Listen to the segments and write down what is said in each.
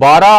12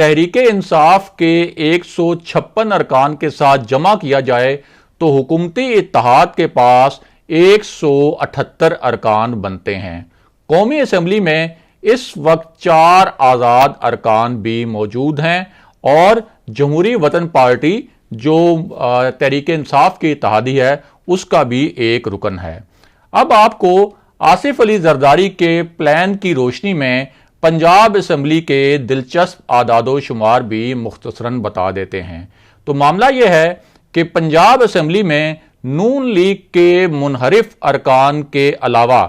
تحریک انصاف کے 156 ارکان کے ساتھ جمع کیا جائے تو حکومتی اتحاد کے پاس 178 ارکان بنتے ہیں۔ قومی اسمبلی میں اس وقت 4 آزاد ارکان بھی موجود ہیں اور جمہوری وطن پارٹی جو تحریک انصاف کی اتحادی ہے اس کا بھی ایک رکن ہے۔ اب آپ کو آصف علی زرداری کے پلان کی روشنی میں پنجاب اسمبلی کے دلچسپ اعداد و شمار بھی مختصراً بتا دیتے ہیں۔ تو معاملہ یہ ہے کہ پنجاب اسمبلی میں نون لیگ کے منحرف ارکان کے علاوہ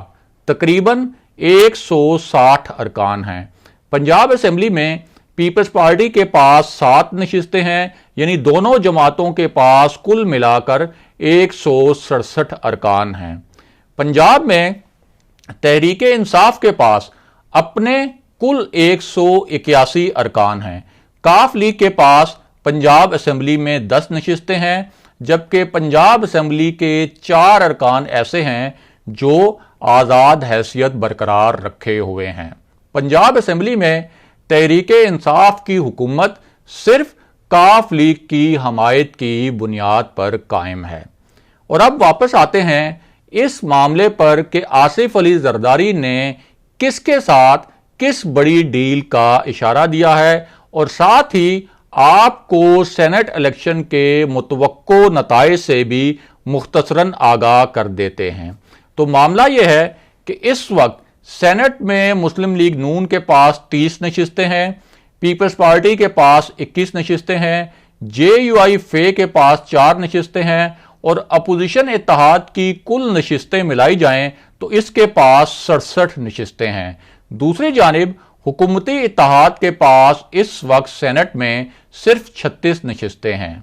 تقریباً 160 ارکان ہیں۔ پنجاب اسمبلی میں پیپلز پارٹی کے پاس 7 نشستیں ہیں، یعنی دونوں جماعتوں کے پاس کل ملا کر 167 ارکان ہیں۔ پنجاب میں تحریک انصاف کے پاس اپنے کل 181 ارکان ہیں۔ کاف لیگ کے پاس پنجاب اسمبلی میں 10 نشستیں ہیں، جبکہ پنجاب اسمبلی کے 4 ارکان ایسے ہیں جو آزاد حیثیت برقرار رکھے ہوئے ہیں۔ پنجاب اسمبلی میں تحریک انصاف کی حکومت صرف کاف لیگ کی حمایت کی بنیاد پر قائم ہے۔ اور اب واپس آتے ہیں اس معاملے پر کہ آصف علی زرداری نے کس کے ساتھ کس بڑی ڈیل کا اشارہ دیا ہے، اور ساتھ ہی آپ کو سینٹ الیکشن کے متوقع نتائج سے بھی مختصراً آگاہ کر دیتے ہیں۔ تو معاملہ یہ ہے کہ اس وقت سینٹ میں مسلم لیگ نون کے پاس 30 نشستیں ہیں، پیپلز پارٹی کے پاس 21 نشستیں ہیں، جے یو آئی فے کے پاس 4 نشستیں ہیں، اور اپوزیشن اتحاد کی کل نشستیں ملائی جائیں تو اس کے پاس 67 نشستیں ہیں۔ دوسری جانب حکومتی اتحاد کے پاس اس وقت سینٹ میں صرف 36 نشستیں ہیں۔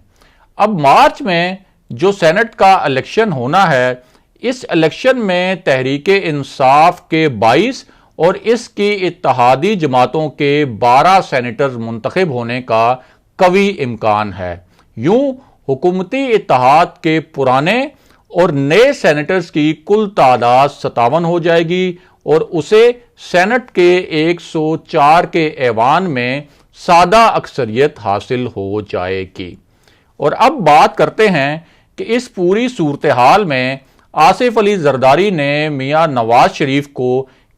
اب مارچ میں جو سینٹ کا الیکشن ہونا ہے، اس الیکشن میں تحریک انصاف کے 22 اور اس کی اتحادی جماعتوں کے 12 سینیٹرز منتخب ہونے کا قوی امکان ہے۔ یوں حکومتی اتحاد کے پرانے اور نئے سینیٹرز کی کل تعداد 57 ہو جائے گی اور اسے سینٹ کے 104 کے ایوان میں سادہ اکثریت حاصل ہو جائے گی۔ اور اب بات کرتے ہیں کہ اس پوری صورتحال میں آصف علی زرداری نے میاں نواز شریف کو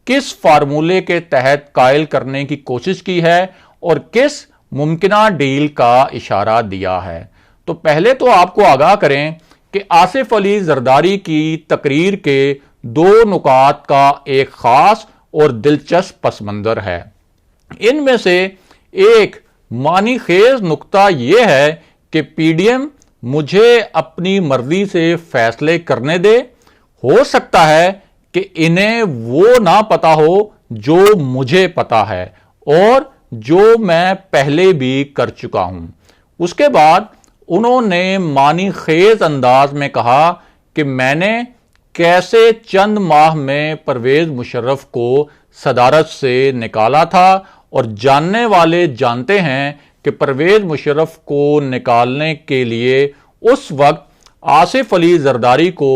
کس فارمولے کے تحت قائل کرنے کی کوشش کی ہے اور کس ممکنہ ڈیل کا اشارہ دیا ہے۔ تو پہلے تو آپ کو آگاہ کریں کہ آصف علی زرداری کی تقریر کے 2 نکات کا ایک خاص اور دلچسپ پس منظر ہے۔ ان میں سے ایک معنی خیز نکتہ یہ ہے کہ پی ڈی ایم مجھے اپنی مرضی سے فیصلے کرنے دے، ہو سکتا ہے کہ انہیں وہ نہ پتا ہو جو مجھے پتا ہے اور جو میں پہلے بھی کر چکا ہوں۔ اس کے بعد انہوں نے معنی خیز انداز میں کہا کہ میں نے کیسے چند ماہ میں پرویز مشرف کو صدارت سے نکالا تھا، اور جاننے والے جانتے ہیں کہ پرویز مشرف کو نکالنے کے لیے اس وقت آصف علی زرداری کو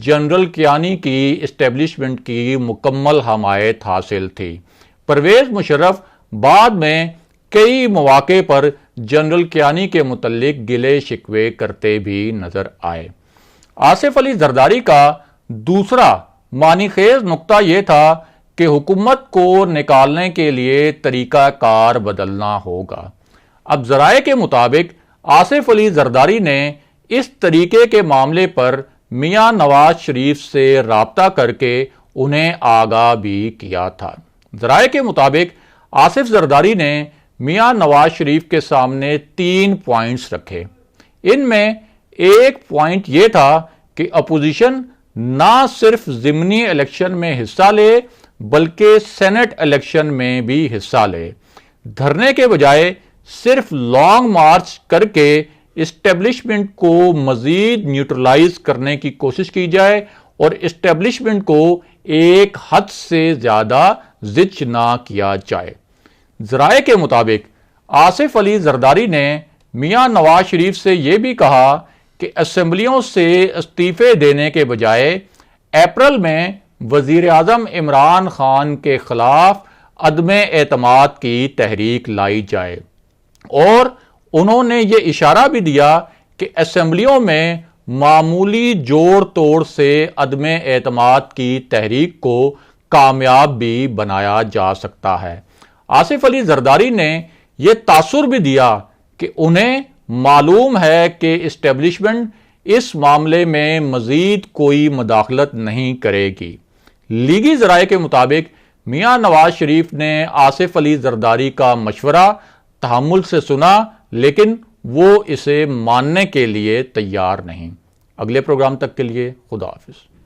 جنرل کیانی کی اسٹیبلشمنٹ کی مکمل حمایت حاصل تھی۔ پرویز مشرف بعد میں کئی مواقع پر جنرل کیانی کے متعلق گلے شکوے کرتے بھی نظر آئے۔ آصف علی زرداری کا دوسرا معنی خیز نکتہ یہ تھا کہ حکومت کو نکالنے کے لیے طریقہ کار بدلنا ہوگا۔ اب ذرائع کے مطابق آصف علی زرداری نے اس طریقے کے معاملے پر میاں نواز شریف سے رابطہ کر کے انہیں آگاہ بھی کیا تھا۔ ذرائع کے مطابق آصف زرداری نے میاں نواز شریف کے سامنے 3 پوائنٹس رکھے۔ ان میں ایک پوائنٹ یہ تھا کہ اپوزیشن نہ صرف ضمنی الیکشن میں حصہ لے بلکہ سینٹ الیکشن میں بھی حصہ لے، دھرنے کے بجائے صرف لانگ مارچ کر کے اسٹیبلشمنٹ کو مزید نیوٹرلائز کرنے کی کوشش کی جائے اور اسٹیبلشمنٹ کو ایک حد سے زیادہ زچ نہ کیا جائے۔ ذرائع کے مطابق آصف علی زرداری نے میاں نواز شریف سے یہ بھی کہا کہ اسمبلیوں سے استعفے دینے کے بجائے اپریل میں وزیر اعظم عمران خان کے خلاف عدم اعتماد کی تحریک لائی جائے۔ اور انہوں نے یہ اشارہ بھی دیا کہ اسمبلیوں میں معمولی جوڑ توڑ سے عدم اعتماد کی تحریک کو کامیاب بھی بنایا جا سکتا ہے۔ آصف علی زرداری نے یہ تاثر بھی دیا کہ انہیں معلوم ہے کہ اسٹیبلشمنٹ اس معاملے میں مزید کوئی مداخلت نہیں کرے گی۔ لیگی ذرائع کے مطابق میاں نواز شریف نے آصف علی زرداری کا مشورہ تحمل سے سنا، لیکن وہ اسے ماننے کے لیے تیار نہیں۔ اگلے پروگرام تک کے لیے خدا حافظ۔